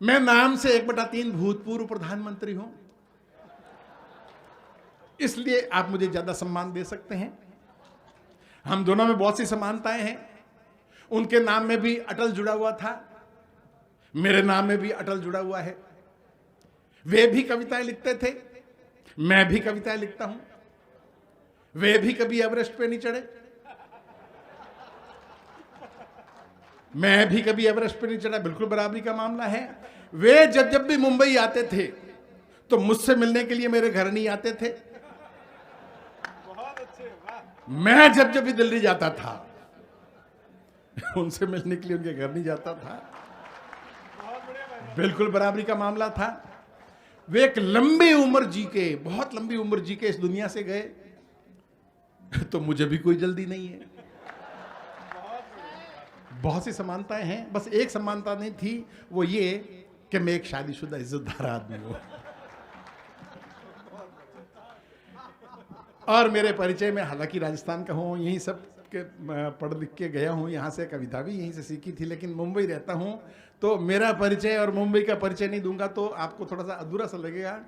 मैं नाम से 1/3 भूतपूर्व प्रधानमंत्री हूं, इसलिए आप मुझे ज्यादा सम्मान दे सकते हैं। हम दोनों में बहुत सी समानताएं हैं। उनके नाम में भी अटल जुड़ा हुआ था, मेरे नाम में भी अटल जुड़ा हुआ है। वे भी कविताएं लिखते थे, मैं भी कविताएं लिखता हूं। वे भी कभी एवरेस्ट पे नहीं चढ़े, मैं भी कभी एवरेस्ट पे नहीं चढ़ा, बिल्कुल बराबरी का मामला है। वे जब जब भी मुंबई आते थे तो मुझसे मिलने के लिए मेरे घर नहीं आते थे। मैं जब जब भी दिल्ली जाता था उनसे मिलने के लिए उनके घर नहीं जाता था, बिल्कुल बराबरी का मामला था। वे एक लंबी उम्र जी के, बहुत लंबी उम्र जी के इस दुनिया से गए, तो मुझे भी कोई जल्दी नहीं है। बहुत सी समानताएं हैं, बस एक समानता नहीं थी, वो ये कि मैं एक शादीशुदा इज्जतदार आदमी हूं। और मेरे परिचय में, हालांकि राजस्थान का हूँ, यहीं सब के पढ़ लिख के गया हूँ, यहाँ से कविता भी यहीं से सीखी थी, लेकिन मुंबई रहता हूँ तो मेरा परिचय और मुंबई का परिचय नहीं दूंगा तो आपको थोड़ा सा अधूरा सा लगेगा।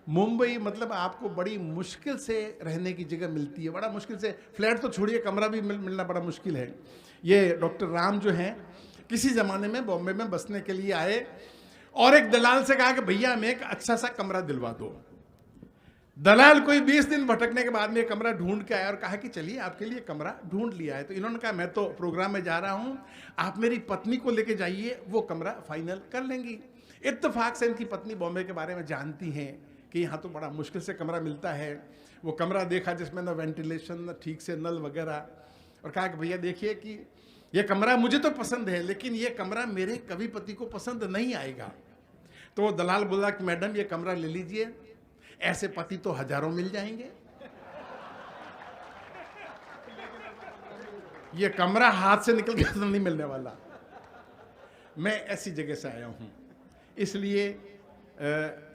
मुंबई मतलब आपको बड़ी मुश्किल से रहने की जगह मिलती है, बड़ा मुश्किल से। फ्लैट तो छोड़िए, कमरा भी मिलना बड़ा मुश्किल है। ये डॉक्टर राम जो हैं, किसी ज़माने में बॉम्बे में बसने के लिए आए और एक दलाल से कहा कि भैया हमें एक अच्छा सा कमरा दिलवा दो। दलाल कोई 20 दिन भटकने के बाद में कमरा ढूंढ के आया और कहा कि चलिए आपके लिए कमरा ढूंढ लिया है। तो इन्होंने कहा मैं तो प्रोग्राम में जा रहा हूं, आप मेरी पत्नी को लेके जाइए, वो कमरा फाइनल कर लेंगी। इत्तेफाक से इनकी पत्नी बॉम्बे के बारे में जानती हैं कि यहाँ तो बड़ा मुश्किल से कमरा मिलता है। वो कमरा देखा जिसमें ना वेंटिलेशन, ना ठीक से नल वगैरह, और कहा कि भैया देखिए कि ये कमरा मुझे तो पसंद है, लेकिन ये कमरा मेरे कविपति को पसंद नहीं आएगा। तो वो दलाल बोला कि मैडम ये कमरा ले लीजिए, ऐसे पति तो हजारों मिल जाएंगे, ये कमरा हाथ से निकल के तो नहीं मिलने वाला। मैं ऐसी जगह से आया हूं, इसलिए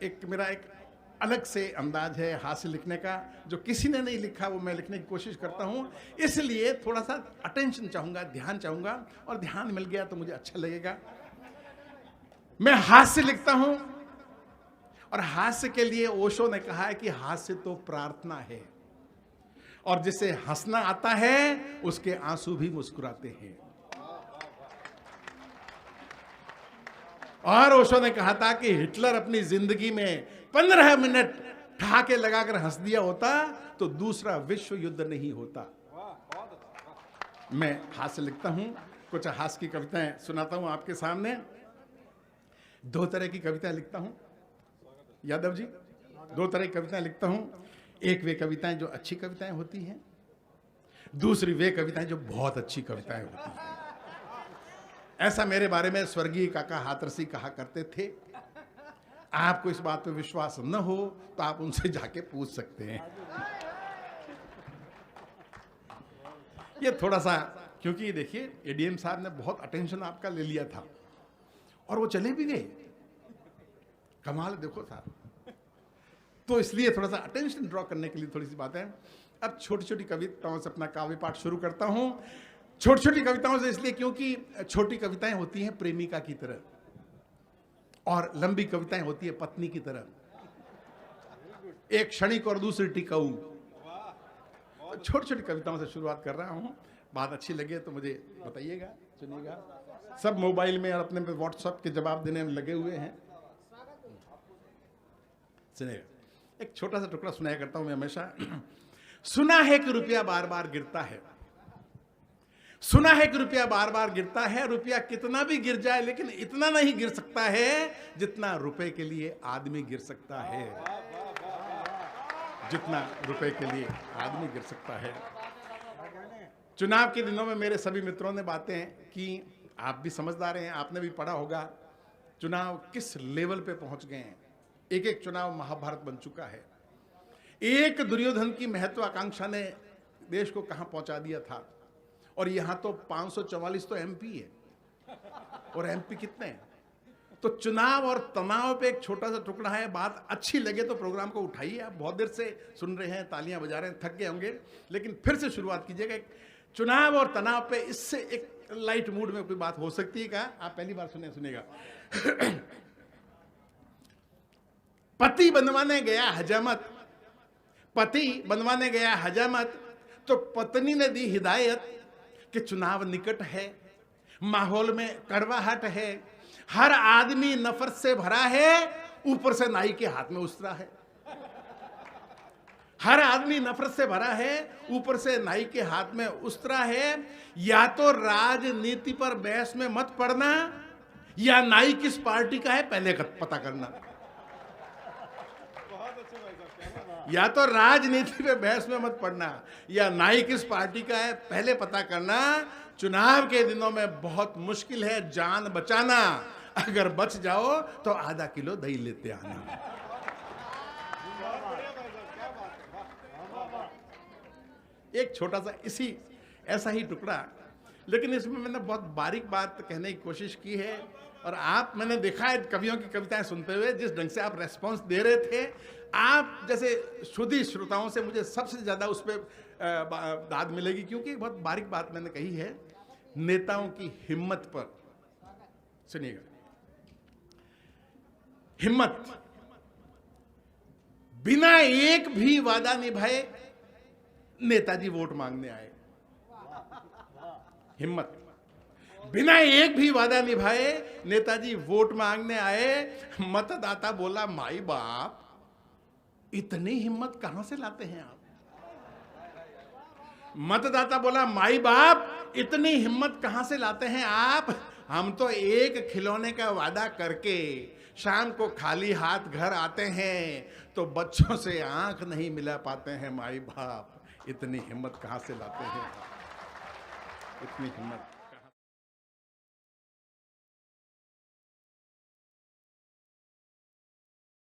एक मेरा एक अलग से अंदाज है हाथ से लिखने का, जो किसी ने नहीं लिखा वो मैं लिखने की कोशिश करता हूं। इसलिए थोड़ा सा अटेंशन चाहूंगा, ध्यान चाहूंगा, और ध्यान मिल गया तो मुझे अच्छा लगेगा। मैं हाथ से लिखता हूं, और हास्य के लिए ओशो ने कहा है कि हास्य तो प्रार्थना है, और जिसे हंसना आता है उसके आंसू भी मुस्कुराते हैं। और ओशो ने कहा था कि हिटलर अपनी जिंदगी में 15 मिनट ठहाके लगाकर हंस दिया होता तो दूसरा विश्व युद्ध नहीं होता। मैं हास्य लिखता हूं, कुछ हास्य की कविताएं सुनाता हूं आपके सामने। 2 तरह की कविताएं लिखता हूं यादव जी, 2 तरह की कविताएं लिखता हूं। एक वे कविताएं जो अच्छी कविताएं होती हैं, दूसरी वे कविताएं जो बहुत अच्छी कविताएं होती हैं। ऐसा मेरे बारे में स्वर्गीय काका हाथरसी कहा करते थे। आपको इस बात पे विश्वास न हो तो आप उनसे जाके पूछ सकते हैं। ये थोड़ा सा, क्योंकि देखिए एडीएम साहब ने बहुत अटेंशन आपका ले लिया था और वो चले भी गए, कमाल देखो साहब। तो इसलिए थोड़ा सा अटेंशन ड्रॉ करने के लिए थोड़ी सी बात है। अब छोटी छोटी कविताओं से अपना काव्य पाठ शुरू करता हूं। छोटी छोटी कविताओं से इसलिए क्योंकि छोटी कविताएं होती हैं प्रेमिका की तरह, और लंबी कविताएं होती है पत्नी की तरह, एक क्षणिक और दूसरी टिकाऊ। छोटी छोटी कविताओं से शुरुआत कर रहा हूं। बात अच्छी लगे तो मुझे बताइएगा, सुनिएगा। सब मोबाइल में और अपने व्हाट्सएप के जवाब देने में लगे हुए हैं। सुनिएगा, एक छोटा सा टुकड़ा सुनाया करता हूं मैं हमेशा। सुना है कि रुपया बार बार गिरता है, सुना है कि रुपया बार बार गिरता है। रुपया कितना भी गिर जाए लेकिन इतना नहीं गिर सकता है जितना रुपए के लिए आदमी गिर सकता है, जितना रुपए के लिए आदमी गिर सकता है। चुनाव के दिनों में मेरे सभी मित्रों ने बातें की, आप भी समझदार हैं, आपने भी पढ़ा होगा चुनाव किस लेवल पे पहुंच गए हैं। एक एक चुनाव महाभारत बन चुका है। एक दुर्योधन की महत्वाकांक्षा ने देश को कहां पहुंचा दिया था, और यहां तो 544 तो एमपी है, और एमपी कितने हैं। तो चुनाव और तनाव पे एक छोटा सा टुकड़ा है। बात अच्छी लगे तो प्रोग्राम को उठाइए। आप बहुत देर से सुन रहे हैं, तालियां बजा रहे हैं, थक गए होंगे, लेकिन फिर से शुरुआत कीजिएगा। एक चुनाव और तनाव पे इससे एक लाइट मूड में कोई बात हो सकती है क्या? आप पहली बार सुनेगा। पति बनवाने गया हजामत, पति बनवाने गया हजामत, तो पत्नी ने दी हिदायत कि चुनाव निकट है, माहौल में कड़वाहट है, हर आदमी नफरत से भरा है, ऊपर से नाई के हाथ में उस्तरा है। हर आदमी नफरत से भरा है, ऊपर से नाई के हाथ में उस्तरा है। या तो राजनीति पर बहस में मत पड़ना, या नाई किस पार्टी का है पहले पता करना। या तो राजनीति पे बहस में मत पड़ना, या नाई किस पार्टी का है पहले पता करना। चुनाव के दिनों में बहुत मुश्किल है जान बचाना, अगर बच जाओ तो आधा किलो दही लेते आना। एक छोटा सा ऐसा ही टुकड़ा, लेकिन इसमें मैंने बहुत बारीक बात कहने की कोशिश की है। और आप, मैंने देखा है कवियों की कविताएं सुनते हुए जिस ढंग से आप रेस्पॉन्स दे रहे थे, आप जैसे शुद्धि श्रोताओं से मुझे सबसे ज्यादा उस पर दाद मिलेगी, क्योंकि बहुत बारीक बात मैंने कही है नेताओं की हिम्मत पर। सुनिएगा, हिम्मत, बिना एक भी वादा निभाए नेताजी वोट मांगने आए। हिम्मत, बिना एक भी वादा निभाए नेताजी वोट मांगने आए। मतदाता बोला माई बाप, इतनी हिम्मत कहां से लाते हैं आप? मतदाता बोला माई बाप, इतनी हिम्मत कहां से लाते हैं आप? हम तो एक खिलौने का वादा करके शाम को खाली हाथ घर आते हैं, तो बच्चों से आंख नहीं मिला पाते हैं। माई बाप, इतनी हिम्मत कहां से लाते हैं? इतनी हिम्मत।